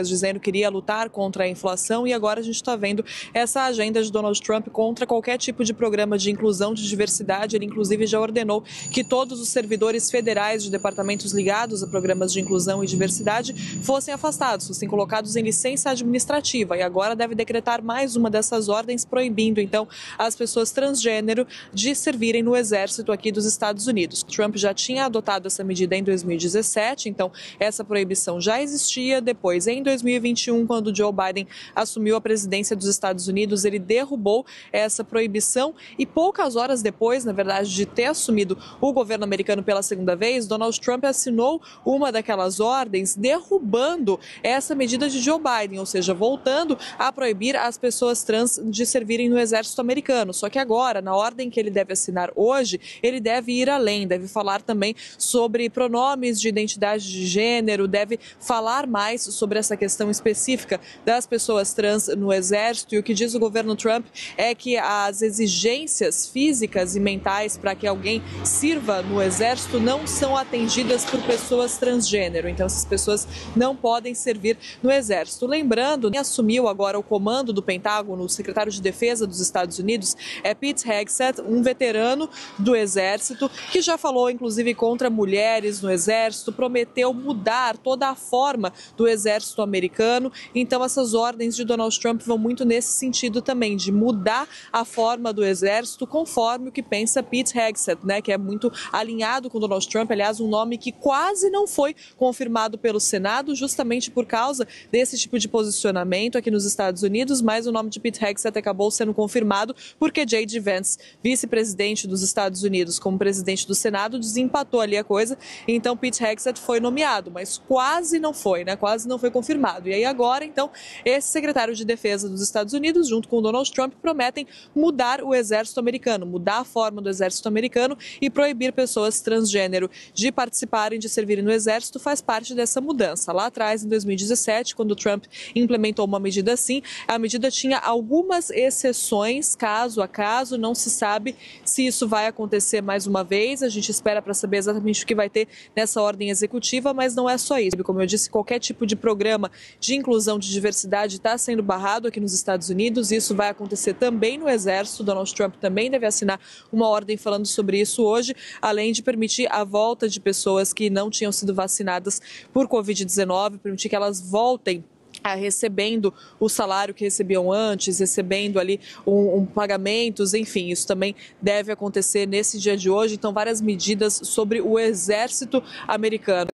dizendo que iria lutar contra a inflação, e agora a gente está vendo essa agenda de Donald Trump contra qualquer tipo de programa de inclusão, de diversidade. Ele inclusive já ordenou que todos os servidores federais de departamentos ligados a programas de inclusão e diversidade fossem afastados, fossem colocados em licença administrativa, e agora deve decretar mais uma dessas ordens, proibindo então as pessoas transgênero de servirem no exército aqui dos Estados Unidos. Trump já tinha adotado essa medida em 2017, então essa proibição já existia. Depois, em 2021, quando Joe Biden assumiu a presidência dos Estados Unidos, ele derrubou essa proibição, e poucas horas depois, na verdade, de ter assumido o governo americano pela segunda vez, Donald Trump assinou uma daquelas ordens derrubando essa medida de Joe Biden, ou seja, voltando a proibir as pessoas trans de servirem no exército americano. Só que agora, na ordem que ele deve assinar hoje, ele deve ir além, deve falar também sobre pronomes de identidade de gênero, deve falar mais sobre essa questão específica das pessoas trans no exército. E o que diz o governo Trump é que as exigências físicas e mentais para que alguém sirva no exército não são atendidas por pessoas transgênero. Então, essas pessoas não podem servir no exército. Lembrando, quem assumiu agora o comando do Pentágono, o secretário de Defesa dos Estados Unidos, é Pete Hegseth, um veterano do exército, que já falou, inclusive, contra mulheres no exército, prometeu mudar toda a forma do exército americano. Então, essas ordens de Donald Trump vão muito nesse sentido também, de mudar a forma do exército conforme o que pensa Pete Hegseth, né, que é muito alinhado com Donald Trump. Aliás, um nome que quase não foi confirmado pelo Senado, justamente por causa desse tipo de posicionamento aqui nos Estados Unidos, mas o nome de Pete Hegseth acabou sendo confirmado porque J.D. Vance, vice-presidente dos Estados Unidos, como presidente do Senado, desempatou ali a coisa. Então, Pete Hegseth foi nomeado, mas quase não foi, né? Quase não foi confirmado. E aí agora, então, esse secretário de Defesa dos Estados Unidos, junto com o Donald Trump, prometem mudar o exército americano, mudar a forma do exército americano e proibir pessoas transgênero de participarem, de servirem no exército. Faz parte dessa mudança. Lá atrás, em 2017, quando Trump implementou uma medida assim, a medida tinha algumas exceções, caso a caso. Não se sabe se isso vai acontecer mais uma vez. A gente espera para saber exatamente o que vai ter nessa ordem executiva, mas não é só isso. Como eu disse, qualquer tipo de programa de inclusão, de diversidade está sendo barrado aqui nos Estados Unidos. Isso vai acontecer também no exército. Donald Trump também deve assinar uma ordem falando sobre isso hoje, além de permitir a volta de pessoas que não tinham sido vacinadas por Covid-19, permitir que elas voltem recebendo o salário que recebiam antes, recebendo ali pagamentos, enfim, isso também deve acontecer nesse dia de hoje. Então, várias medidas sobre o exército americano.